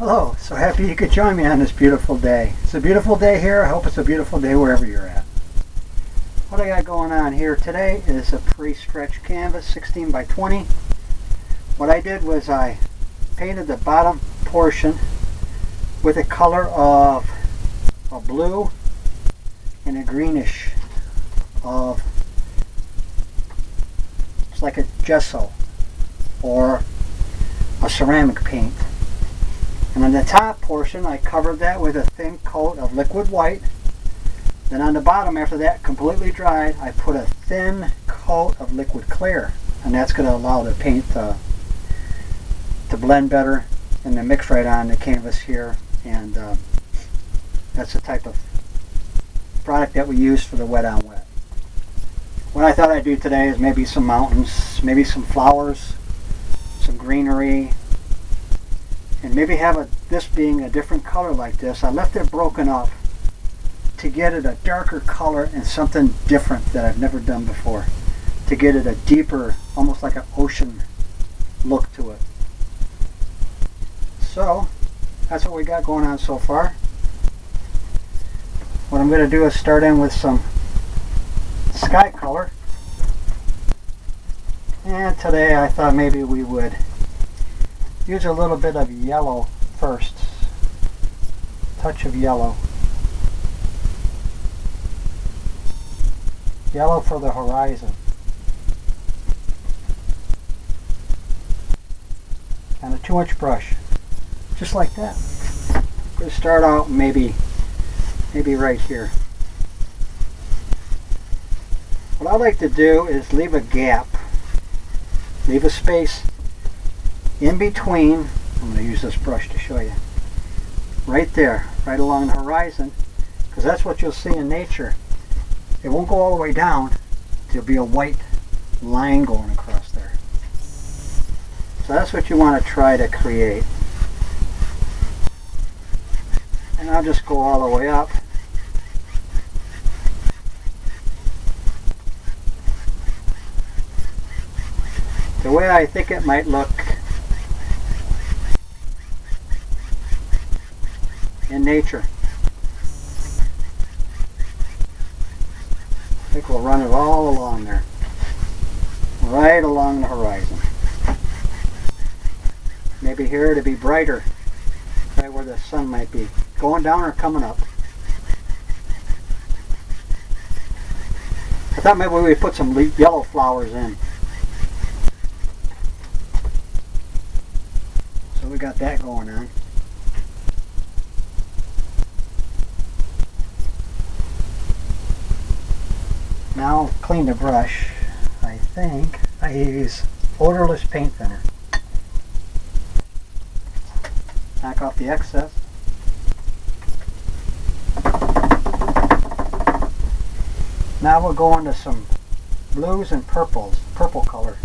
Hello, so happy you could join me on this beautiful day. It's a beautiful day here. I hope it's a beautiful day wherever you're at. What I got going on here today is a pre-stretched canvas, 16 by 20. What I did was I painted the bottom portion with a color of a blue and a greenish of, it's like a gesso or a ceramic paint. And on the top portion I covered that with a thin coat of liquid white. Then on the bottom, after that completely dried, I put a thin coat of liquid clear, and that's going to allow the paint to blend better and to mix right on the canvas here. And that's the type of product that we use for the wet on wet. What I thought I'd do today is maybe some mountains, maybe some flowers, some greenery, and maybe have this being a different color like this. I left it broken up to get it a darker color and something different that I've never done before, to get it a deeper, almost like an ocean look to it. So that's what we got going on so far. What I'm going to do is start in with some sky color, and today I thought maybe we would use a little bit of yellow first. Touch of yellow. Yellow for the horizon. And a 2-inch brush. Just like that. I'm going to start out maybe right here. What I like to do is leave a gap. Leave a space in between. I'm going to use this brush to show you. Right there, right along the horizon, because that's what you'll see in nature. It won't go all the way down. There'll be a white line going across there. So that's what you want to try to create. And I'll just go all the way up. The way I think it might look in nature. I think we'll run it all along there, right along the horizon. Maybe here to be brighter, right where the sun might be, going down or coming up. I thought maybe we put some yellow flowers in. So we got that going on. Now I'll clean the brush. I think I use odorless paint thinner. Knock off the excess. Now we'll go into some blues and purples, purple color.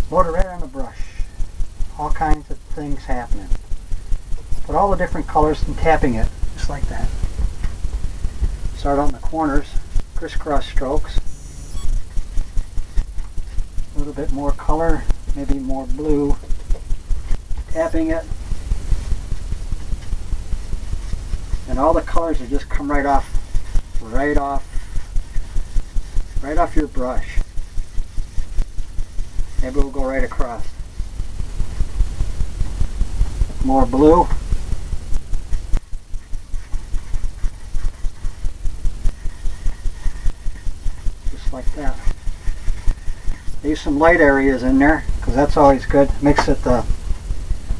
Load it right on the brush. All kinds of things happening. Put all the different colors and tapping it, just like that. Start on the corners. Crisscross strokes. A little bit more color, maybe more blue. Tapping it. And all the colors will just come right off your brush. Maybe we'll go right across. More blue. Like that. Leave some light areas in there because that's always good. Makes it a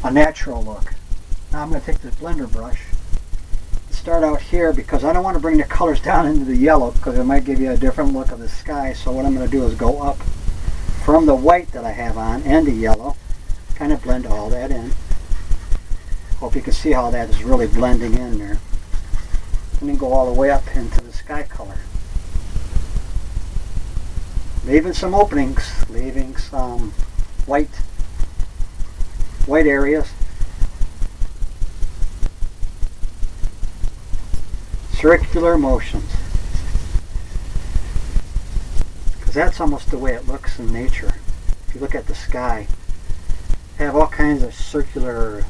natural look. Now I'm going to take this blender brush and start out here because I don't want to bring the colors down into the yellow because it might give you a different look of the sky. So what I'm going to do is go up from the white that I have on and the yellow. Kind of blend all that in. Hope you can see how that is really blending in there. And then go all the way up into the sky color. Leaving some openings, leaving some white areas. Circular motions. Because that's almost the way it looks in nature. If you look at the sky, they have all kinds of circular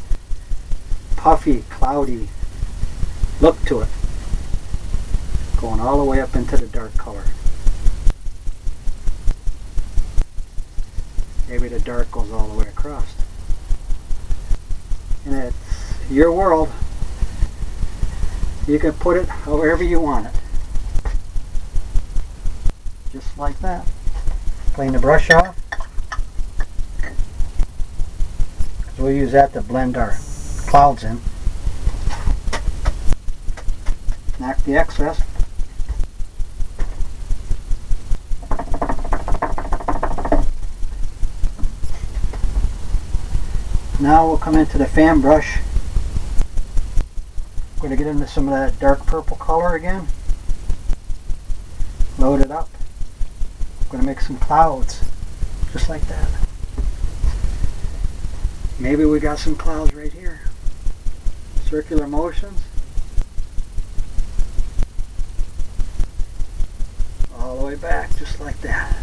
puffy, cloudy look to it, going all the way up into the dark color. Maybe the dark goes all the way across. And it's your world. You can put it however you want it. Just like that. Clean the brush off. We'll use that to blend our clouds in. Knock the excess. Now we'll come into the fan brush. I'm going to get into some of that dark purple color again. Load it up. I'm going to make some clouds, just like that. Maybe we got some clouds right here. Circular motions. All the way back, just like that.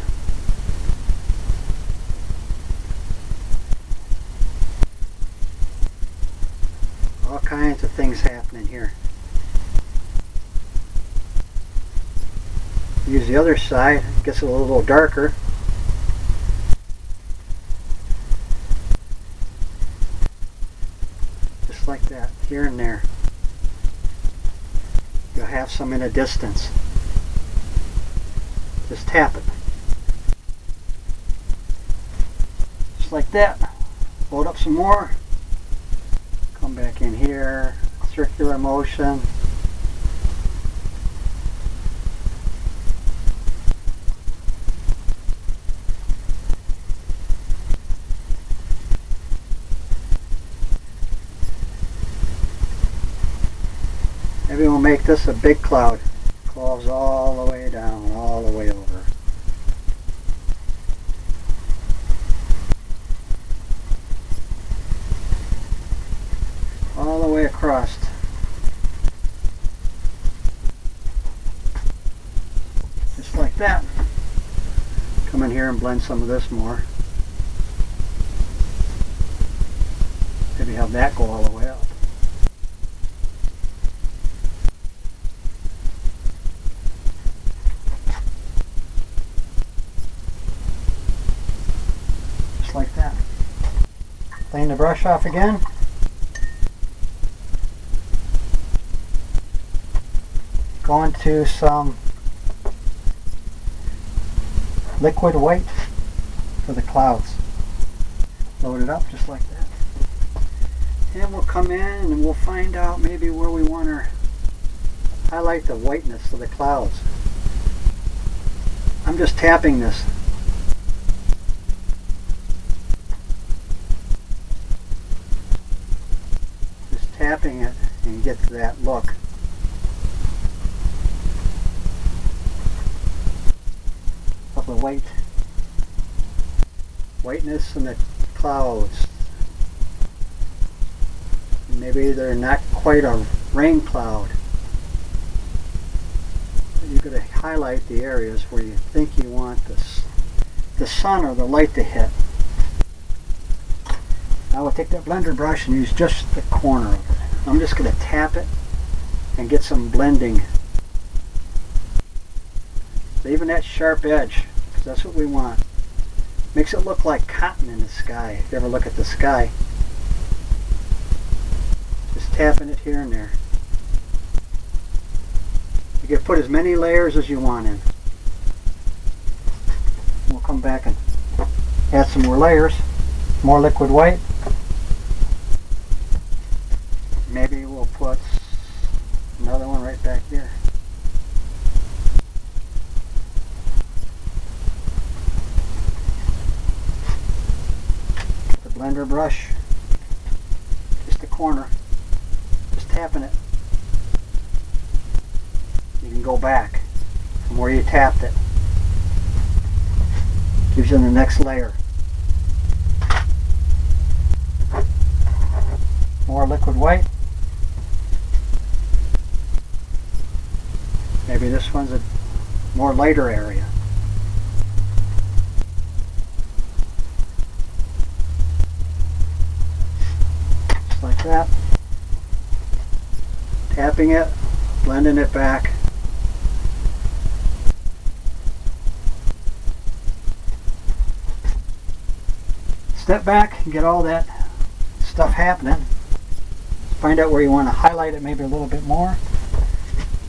All kinds of things happening here. Use the other side, it gets a little darker. Just like that, here and there. You'll have some in a distance. Just tap it. Just like that. Load up some more. Come back in here, circular motion. Maybe we'll make this a big cloud. Clouds all the way down, all the way over. All the way across. Just like that. Come in here and blend some of this more. Maybe have that go all the way up. Just like that. Clean the brush off again. Go into some liquid white for the clouds. Load it up just like that. And we'll come in and we'll find out maybe where we want to highlight the whiteness of the clouds. I'm just tapping this. Just tapping it and get to that look. The whiteness in the clouds. Maybe they're not quite a rain cloud. But you're going to highlight the areas where you think you want the sun or the light to hit. Now we'll take that blender brush and use just the corner of it. I'm just going to tap it and get some blending. So even that sharp edge, because that's what we want. Makes it look like cotton in the sky. If you ever look at the sky. Just tapping it here and there. You can put as many layers as you want in. We'll come back and add some more layers. More liquid white. Maybe we'll put another one right back here. Blender brush, just the corner, just tapping it. You can go back from where you tapped it. Gives you the next layer. More liquid white. Maybe this one's a more lighter area. Like that. tapping it, blending it back. Step back and get all that stuff happening. Find out where you want to highlight it maybe a little bit more.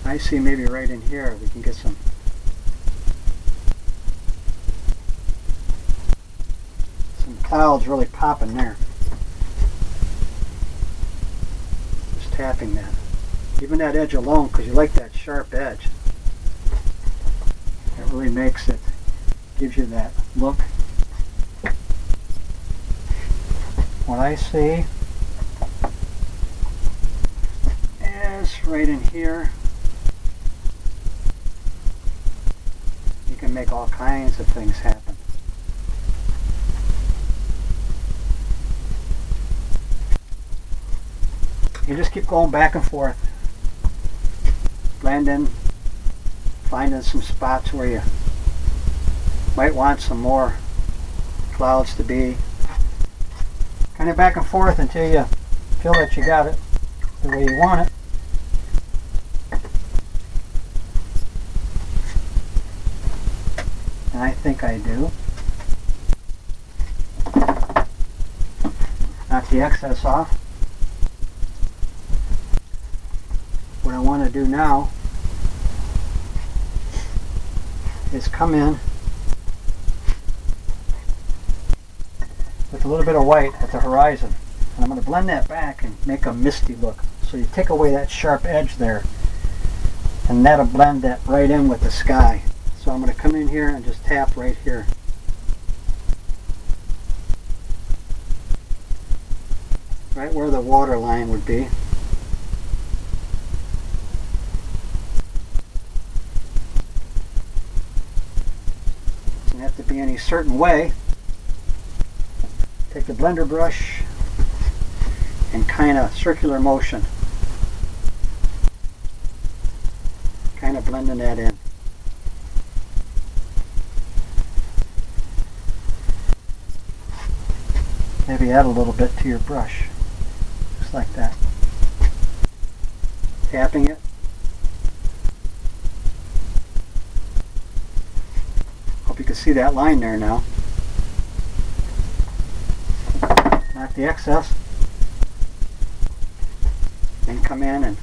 I see maybe right in here we can get some clouds really popping there. Just tapping that. Even that edge alone, because you like that sharp edge. It really makes it, gives you that look. What I see is right in here. You can make all kinds of things happen. You just keep going back and forth, blending, finding some spots where you might want some more clouds to be. Kind of back and forth until you feel that you got it the way you want it. And I think I do. Knock the excess off. What I want to do now is come in with a little bit of white at the horizon, and I'm going to blend that back and make a misty look. So you take away that sharp edge there, and that'll blend that right in with the sky. So I'm going to come in here and just tap right here. Right where the water line would be. Doesn't have to be any certain way. Take the blender brush and kind of circular motion, kind of blending that in. Maybe add a little bit to your brush, just like that. Tapping it. Hope you can see that line there now. Knock the excess, and come in and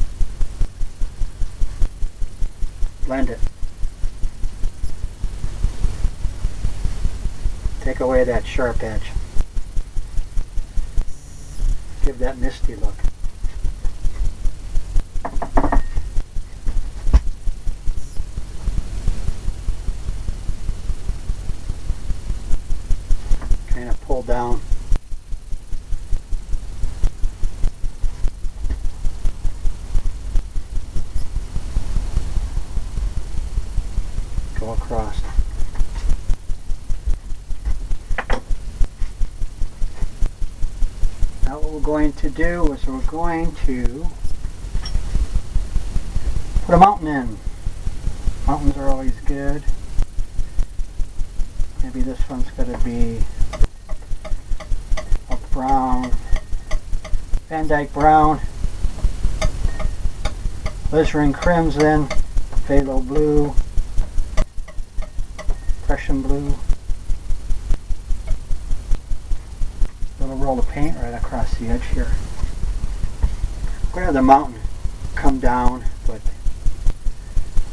blend it. Take away that sharp edge. Give that misty look. Kind of pull down. Go across. Now what we're going to do is we're going to put a mountain in. Mountains are always good. Maybe this one's going to be a brown, Van Dyke brown, Glycerin crimson, phthalo blue, Prussian blue. Little roll of paint right across the edge here. We're going to have the mountain come down, but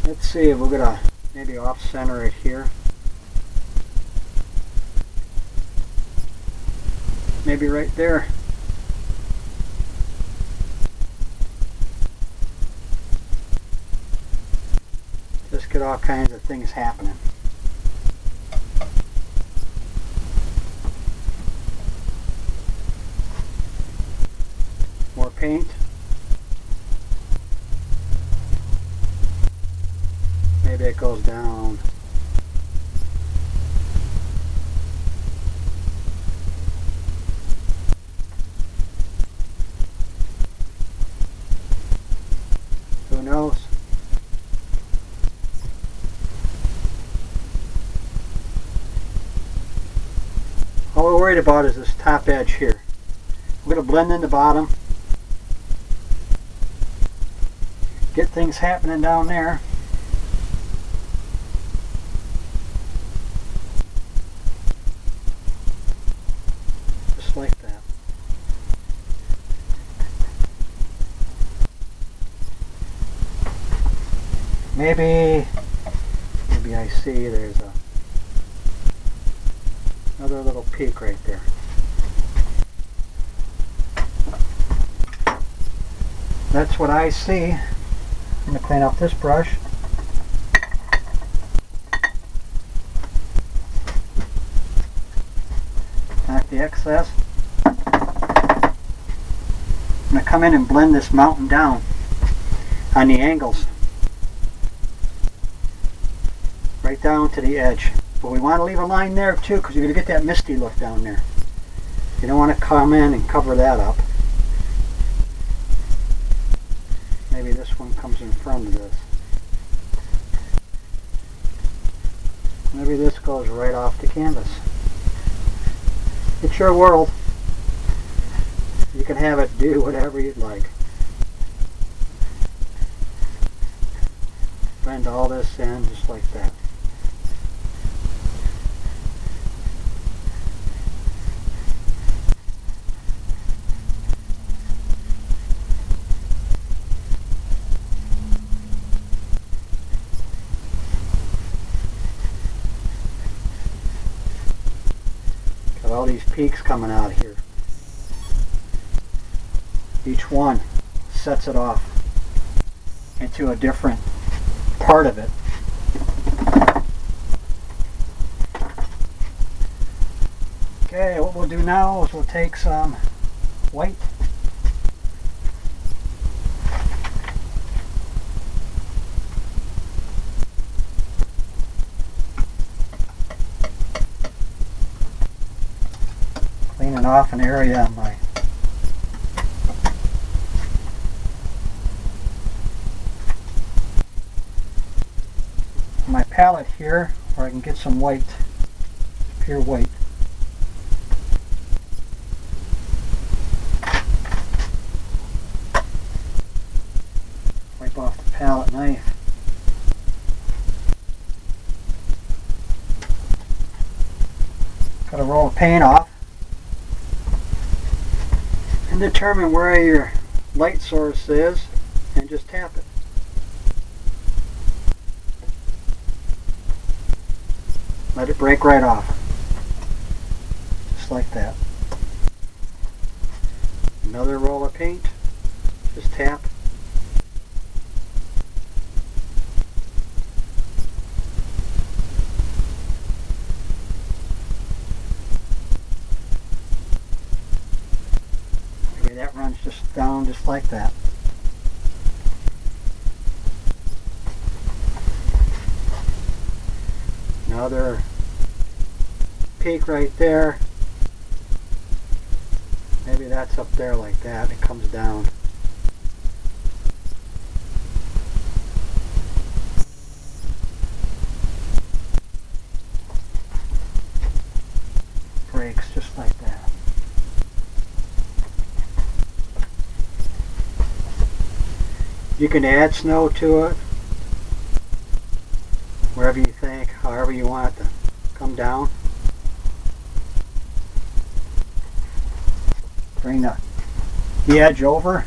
let's see if we're going to maybe off center it here. Maybe right there. Just get all kinds of things happening. More paint. Maybe it goes down. Who knows? All we're worried about is this top edge here. We're going to blend in the bottom. get things happening down there. Just like that. Maybe I see there's another little peak right there. That's what I see. I'm going to clean off this brush. Knock the excess. I'm going to come in and blend this mountain down on the angles. Right down to the edge. But we want to leave a line there too, because you're going to get that misty look down there. You don't want to come in and cover that up. Maybe this one comes in front of this. Maybe this goes right off the canvas. It's your world. You can have it do whatever you'd like. Blend all this in just like that. All these peaks coming out here. Each one sets it off into a different part of it. Okay, what we'll do now is we'll take some white. Cleaning off an area on my palette here, where I can get some white, pure white. Wipe off the palette knife. Cut a roll of paint off. And determine where your light source is and just tap it. Let it break right off. Just like that. Another roll of paint. Just tap. Maybe that runs just down just like that. Another peak right there. Maybe that's up there like that. It comes down. Breaks just like that. You can add snow to it. Wherever you think, however you want it to come down. Bring the edge over.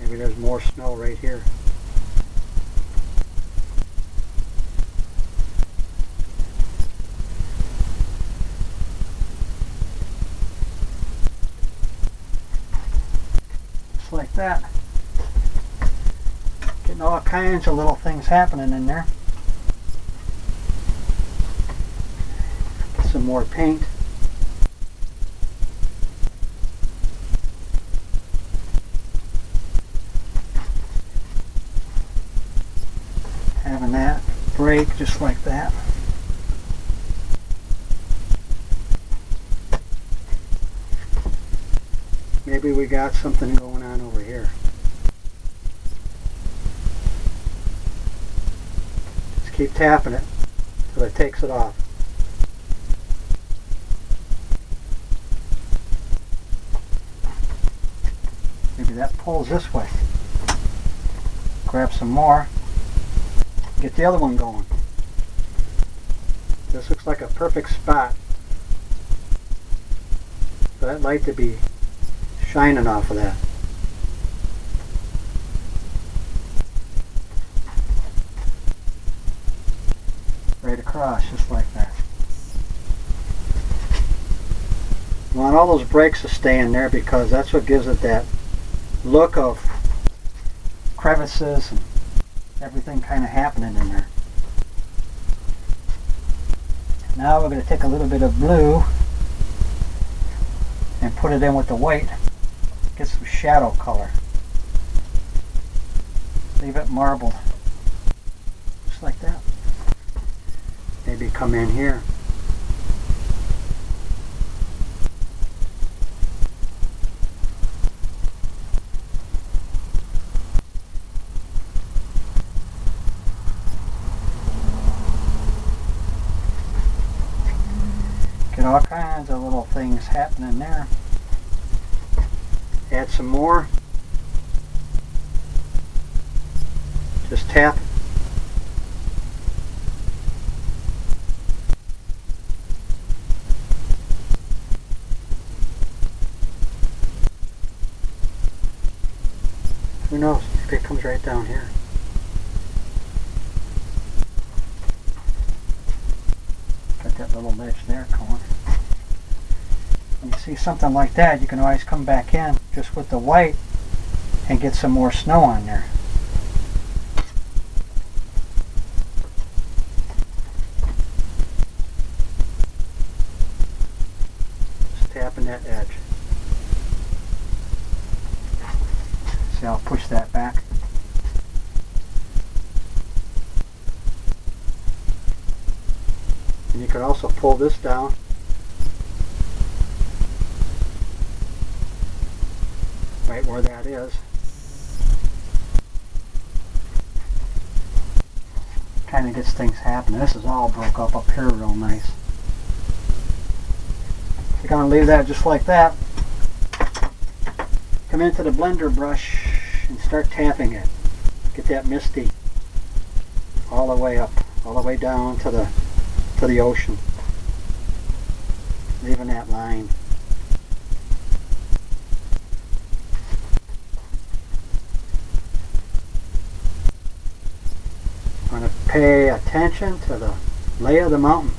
Maybe there's more snow right here. Just like that. Getting all kinds of little things happening in there. Get some more paint. Having that break just like that. Maybe we got something going on over here. Just keep tapping it until it takes it off. See, that pulls this way. Grab some more. Get the other one going. This looks like a perfect spot for that light to be shining off of that. Right across, just like that. You want all those breaks to stay in there because that's what gives it that look of crevices and everything kind of happening in there. Now we're going to take a little bit of blue and put it in with the white. Get some shadow color. Leave it marbled. Just like that. Maybe come in here. Get all kinds of little things happening there. Add some more. Just tap. Who knows? Maybe it comes right down here. Got that little ledge there going. When you see something like that, you can always come back in just with the white and get some more snow on there. Just tapping that edge. See, I'll push that back. And you could also pull this down. Right where that is. Kind of gets things happening. This is all broke up here real nice. You're going to leave that just like that. Come into the blender brush and start tapping it. Get that Misty all the way up, all the way down to the ocean. Leaving that line. I'm going to pay attention to the lay of the mountain.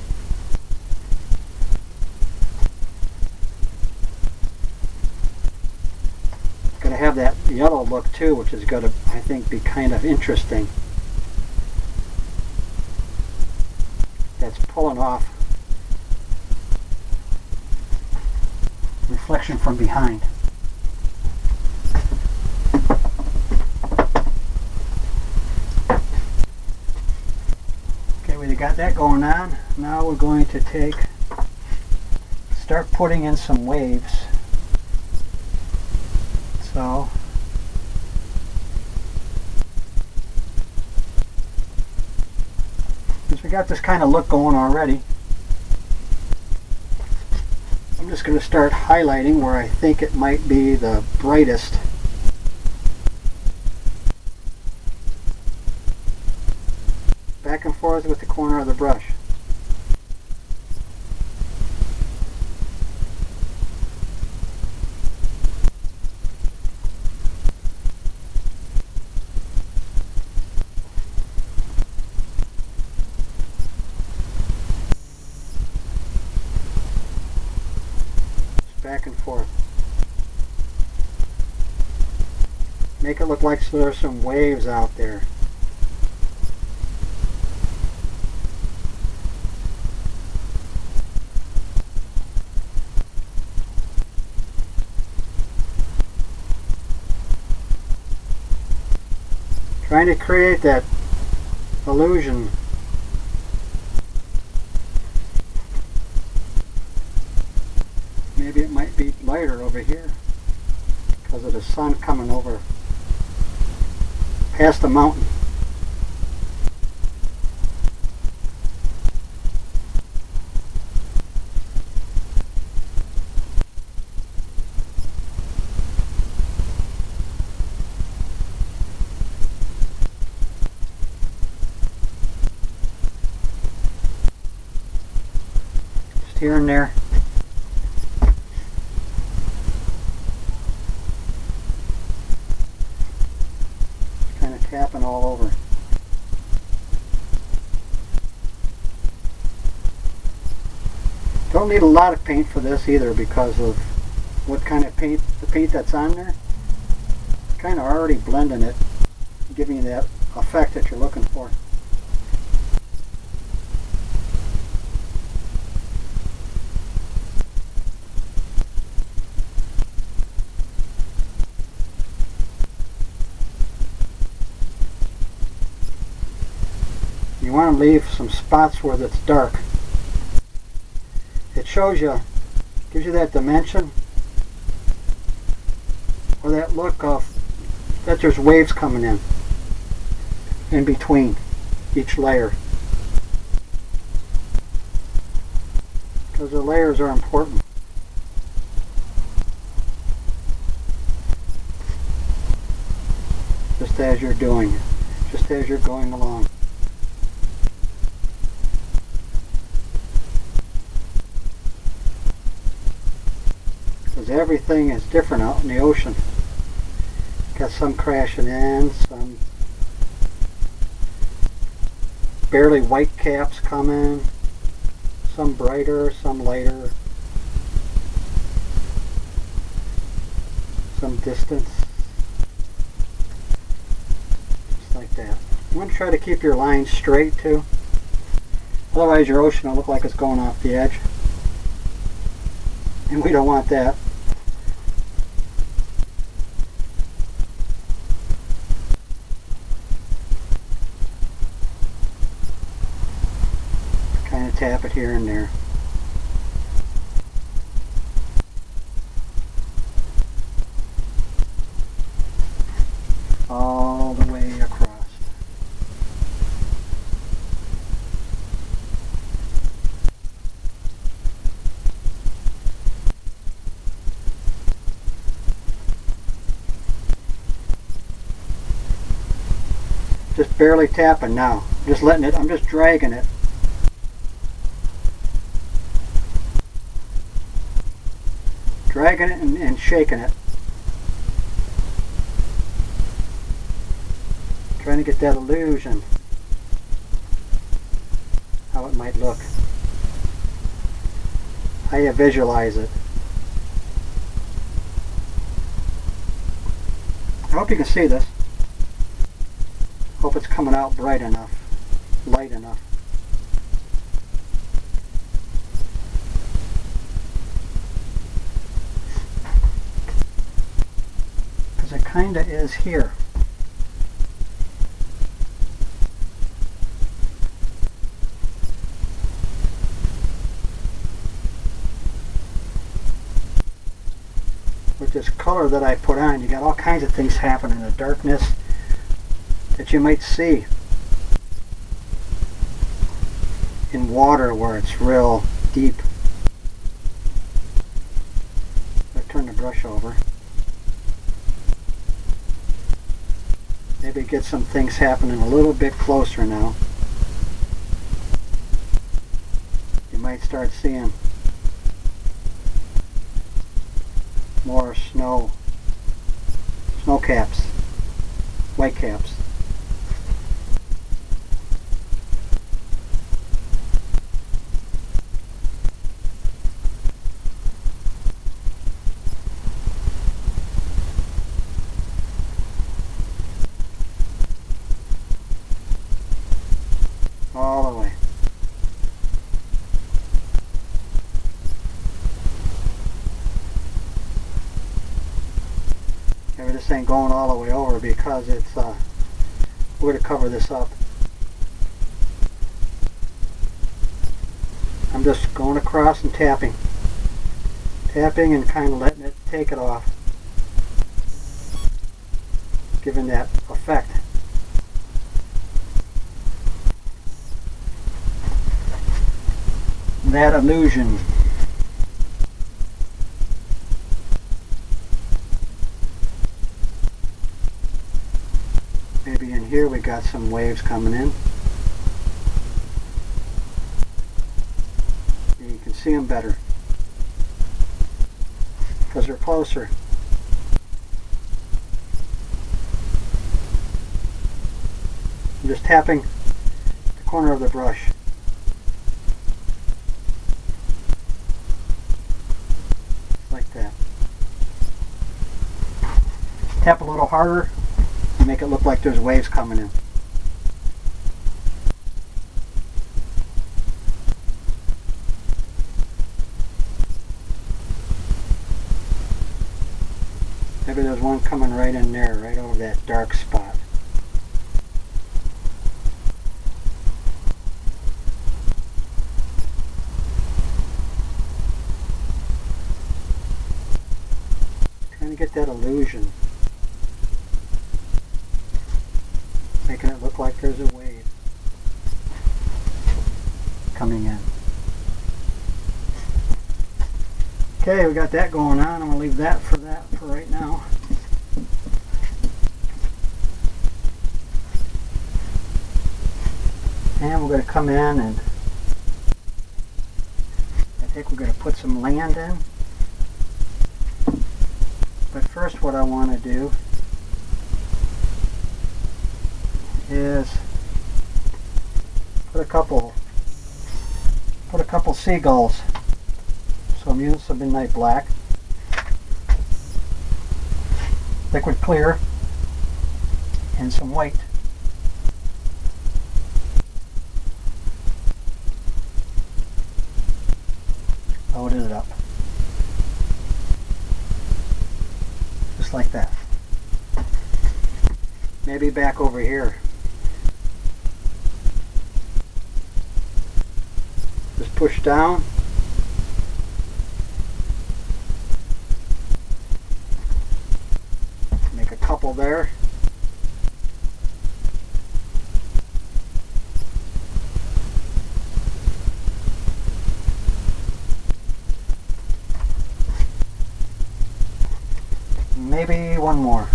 Going to have that yellow look too, which is going to, I think, be kind of interesting. That's pulling off reflection from behind. Okay, we got that going on. Now we're going to start putting in some waves. So since we got this kind of look going already, I'm just going to start highlighting where I think it might be the brightest. Back and forth with the corner of the brush. Back and forth. Make it look like there's some waves out there. Trying to create that illusion. Maybe it might be lighter over here because of the sun coming over past the mountain. here and there. Kind of tapping all over. Don't need a lot of paint for this either because of what kind of paint, the paint that's on there. Kind of already blending it, giving you that effect that you're looking for. You want to leave some spots where it's dark. It shows you, gives you that dimension, or that look of that there's waves coming in between each layer. Because the layers are important. Just as you're doing it, just as you're going along. Because everything is different out in the ocean. Got some crashing in, some barely white caps coming, some brighter, some lighter, some distance, just like that. You want to try to keep your lines straight too, otherwise your ocean will look like it's going off the edge, and we don't want that. Tap it here and there. All the way across. Just barely tapping now. Just letting it, I'm just dragging it. Dragging it and shaking it. Trying to get that illusion, how it might look. How you visualize it. I hope you can see this. Hope it's coming out bright enough, light enough. It kind of is here. With this color that I put on, you got all kinds of things happening. The darkness that you might see in water where it's real deep. I turn the brush over. Maybe get some things happening a little bit closer now. You might start seeing more snow caps, white caps. All the way. Maybe this ain't going all the way over because it's we're going to cover this up. I'm just going across and tapping and kind of letting it take it off, giving that effect. That illusion. Maybe in here we got some waves coming in. You can see them better because they're closer. I'm just tapping the corner of the brush. Like that. Tap a little harder and make it look like there's waves coming in. Maybe there's one coming right in there, right over that dark spot. Trying to get that illusion. Making it look like there's a wave coming in. Okay, we got that going on. I'm going to leave that for right now. And we're going to come in and I think we're going to put some land in. But first what I want to do is put a couple seagulls. So I'm using some midnight black, liquid clear, and some white. Loaded it up. Just like that. Maybe back over here. Just push down. Make a couple there. Maybe one more.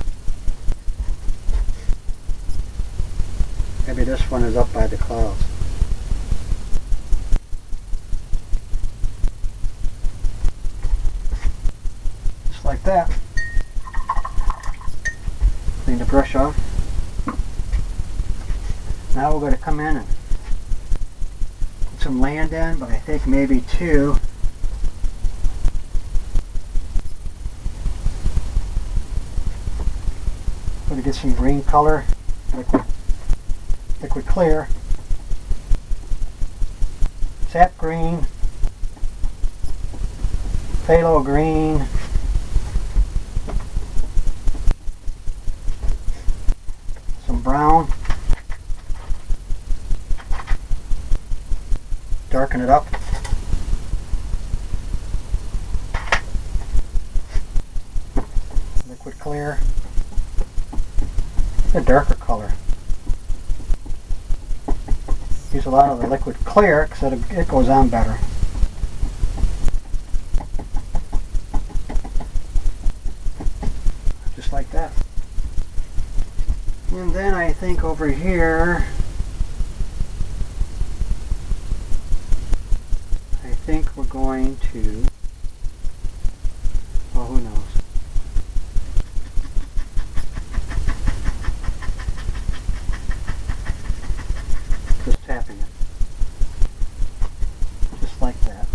Maybe this one is up by the clouds. Just like that. Clean the brush off. Now we're going to come in and put some land in, but I think maybe two. Going to get some green color, liquid clear, sap green, phthalo green, some brown, darken it up, liquid clear, a darker color. Use a lot of the liquid clear because it goes on better. Just like that. And then I think over here, I think we're going to, well, who knows. Just tapping it. Just like that.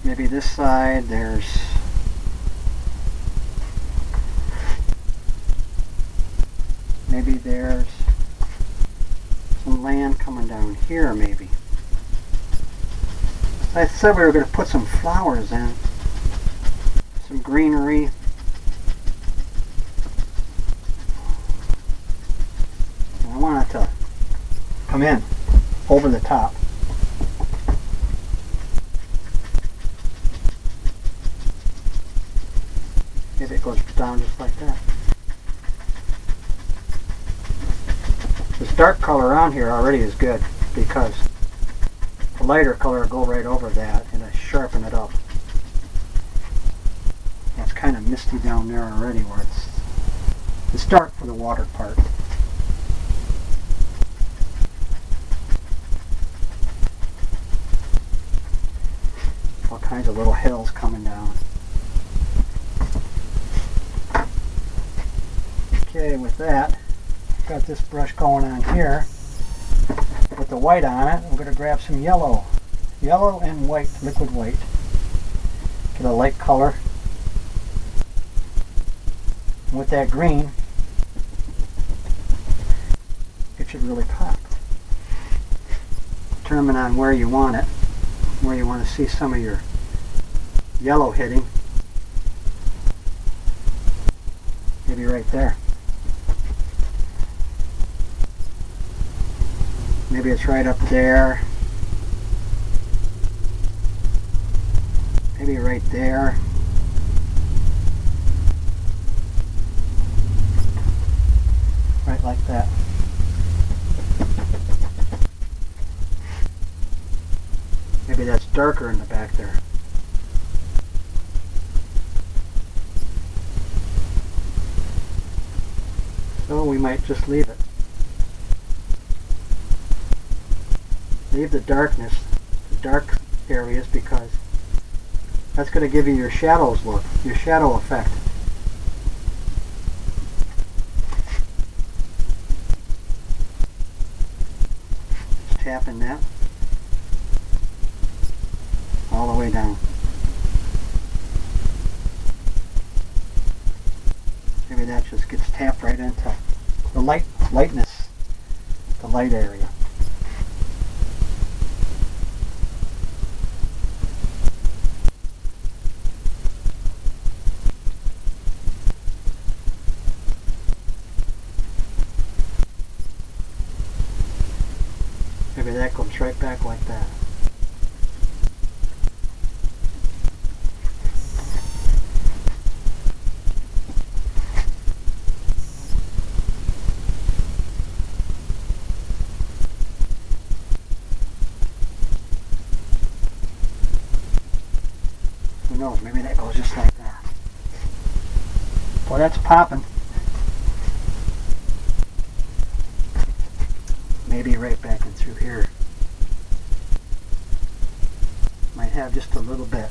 Maybe this side there's some land coming down here maybe. I said we were going to put some flowers in. Some greenery. I want it to come in over the top. Maybe it goes down just like that. This dark color around here already is good because the lighter color will go right over that and I sharpen it up. It's kind of misty down there already where it's dark for the water part. kinds of little hills coming down. Okay, with that, got this brush going on here with the white on it. I'm going to grab some yellow and white, liquid white. Get a light color. And with that green, it should really pop. Determine on where you want it, where you want to see some of your yellow hitting. Maybe right there. Maybe it's right up there. Maybe right there. Right like that. Maybe that's darker in the back there. So we might just leave it. Leave the darkness, the dark areas, because that's going to give you your shadows look, your shadow effect. Just tapping that all the way down. Maybe that just gets tapped right into the lightness, the light area. Maybe that comes right back like that. Who knows, maybe that goes just like that. Boy, that's popping. Maybe right back in through here. Might have just a little bit.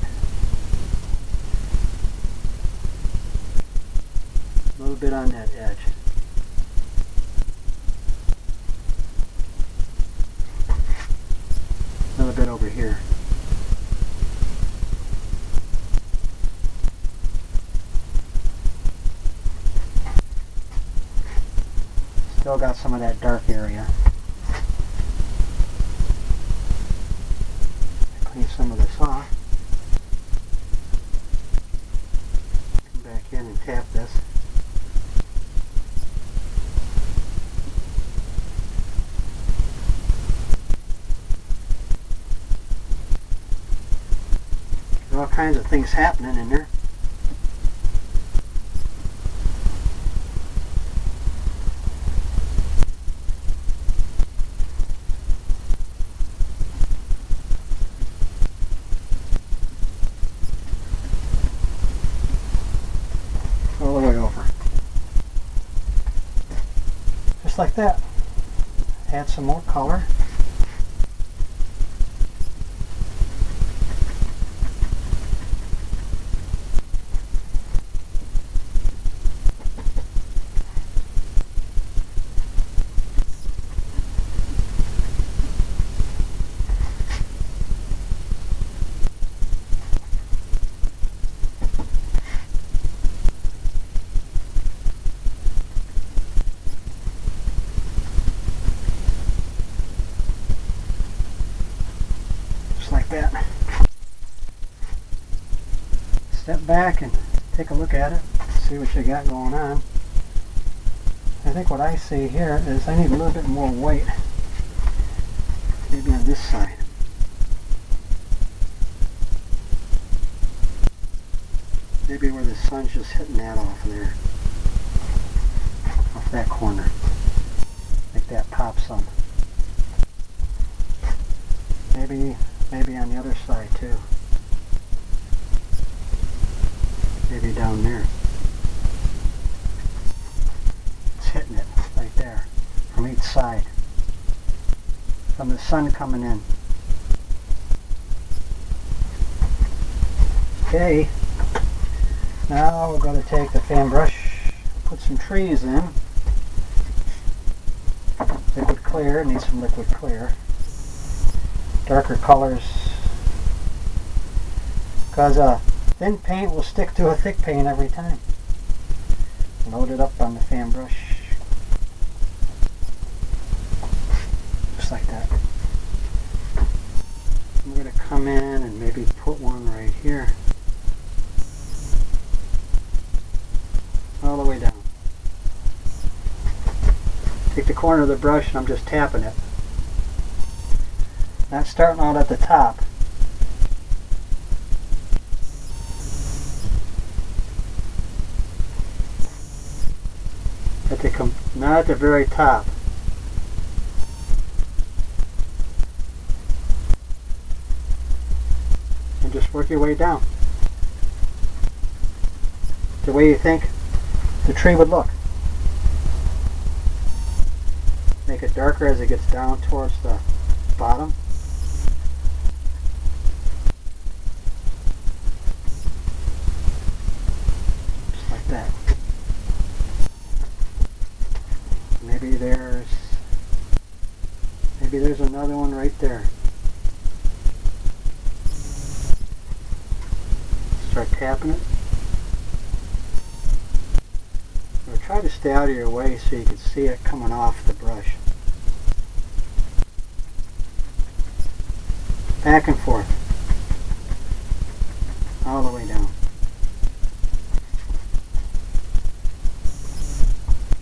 A little bit on that edge. A little bit over here. Still got some of that dark area. Clean some of this off. Come back in and tap this. There's all kinds of things happening in there. All the way over. Just like that. Add some more color. That. Step back and take a look at it, see what you got going on. I think what I see here is I need a little bit more weight, maybe on this side. Maybe where the sun's just hitting that off there, off that corner. Make that pop some. Maybe on the other side too. Maybe down there. It's hitting it right there from each side. From the sun coming in. Okay, now we're going to take the fan brush, put some trees in. Liquid clear, needs some liquid clear. Darker colors, because a thin paint will stick to a thick paint every time. Load it up on the fan brush, just like that. I'm going to come in and maybe put one right here, all the way down. Take the corner of the brush and I'm just tapping it. Not starting out at the top. Not at the very top. And just work your way down. The way you think the tree would look. Make it darker as it gets down towards the bottom. Just like that. Maybe there's another one right there. Start tapping it. Now try to stay out of your way so you can see it coming off the brush. Back and forth. All the way down.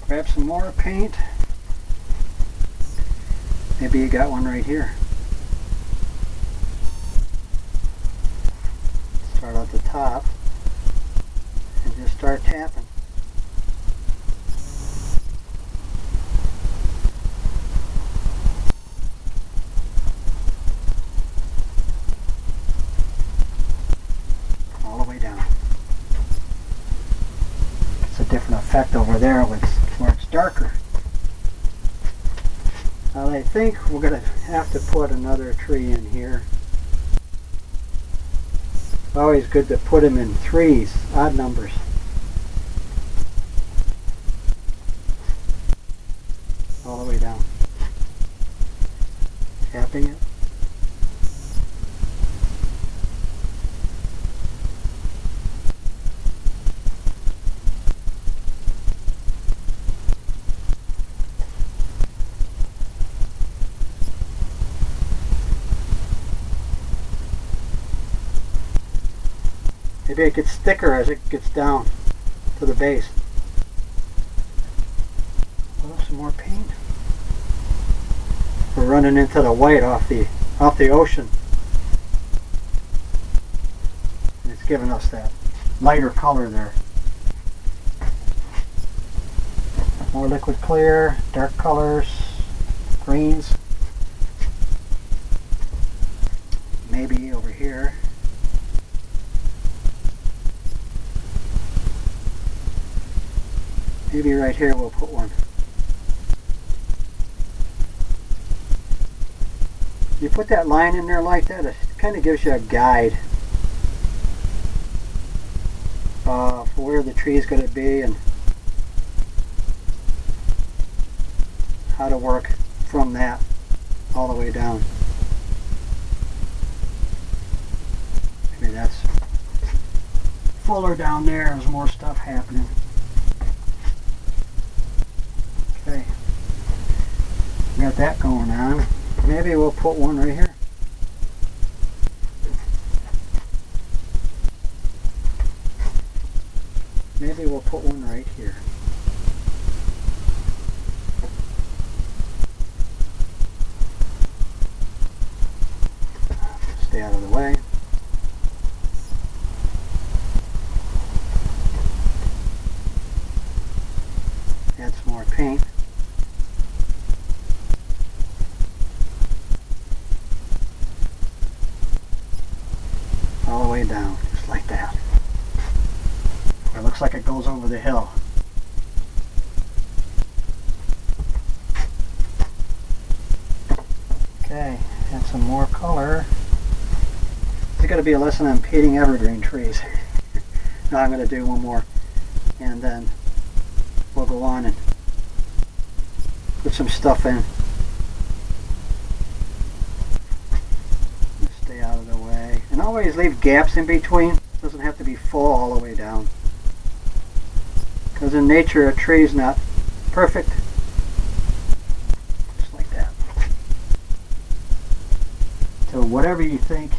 Grab some more paint. Maybe you got one right here. Start at the top and just start tapping. All the way down. It's a different effect over there where it's darker. Now I think we're going to have to put another tree in here. It's always good to put them in threes, odd numbers. All the way down. Tapping it. Maybe it gets thicker as it gets down to the base. Oh, some more paint. We're running into the white off the ocean. And it's giving us that lighter color there. More liquid clear, dark colors, greens. Maybe over here. Maybe right here we'll put one. You put that line in there like that, it kind of gives you a guide for where the tree is going to be and how to work from that all the way down. Maybe that's fuller down there. There's more stuff happening. Okay, got that going on. Maybe we'll put one right here. Maybe we'll put one right here. Stay out of the way. Add some more paint. All the way down, just like that. It looks like it goes over the hill. Okay, add some more color. is going to be a lesson on painting evergreen trees. Now I'm going to do one more, and then we'll go on and put some stuff in. Stay out of the way. And always leave gaps in between. It doesn't have to be full all the way down. Because in nature, a tree is not perfect. Just like that. So whatever you think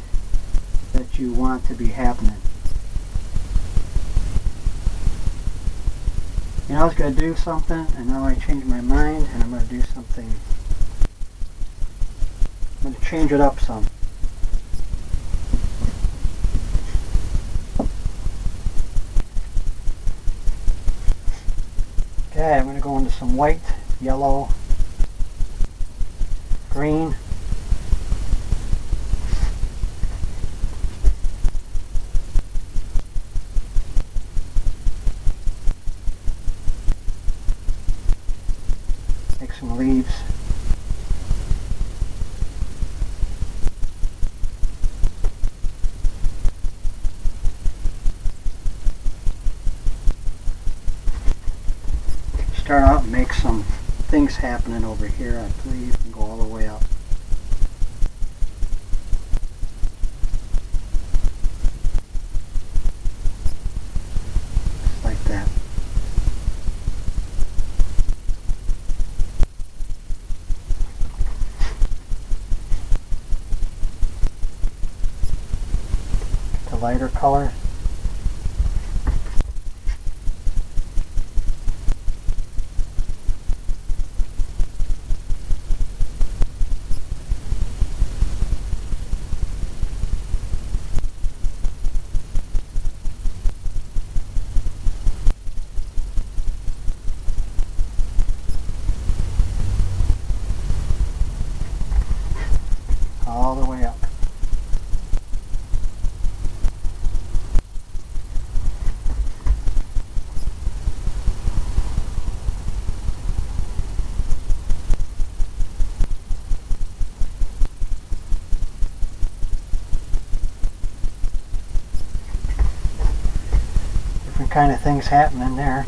that you want to be happening. You know, I was going to do something, and now I changed my mind, and I'm going to do something. I'm going to change it up some. Okay, I'm going to go into some white, yellow, green. Make some leaves. Start out and make some things happening over here, I believe, and go all the way up. Just like that. The lighter color. All the way up. Different kind of things happening there.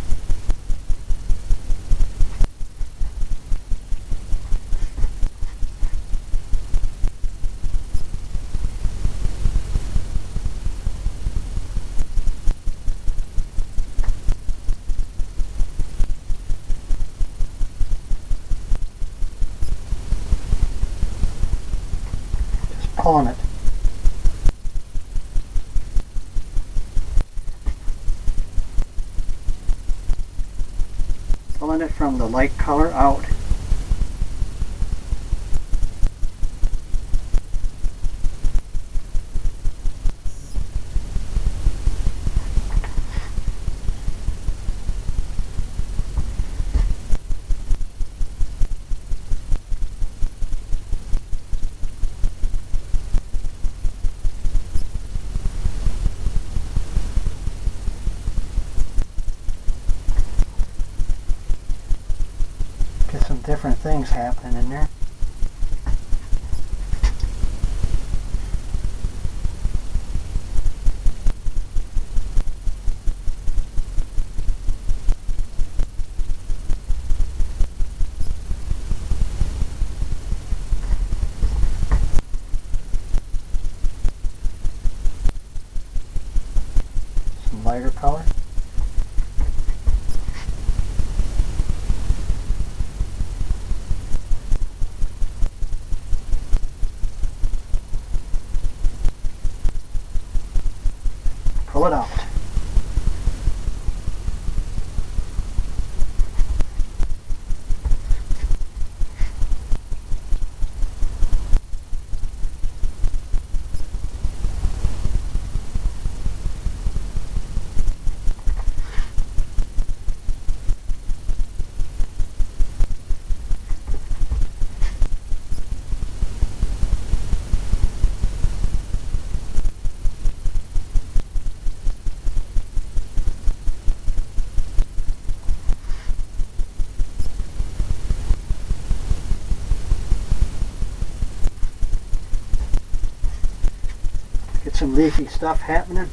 Pulling it. Pulling it from the light color out. Get some different things happening in there. Some lighter color. Pull it out. some leafy stuff happening.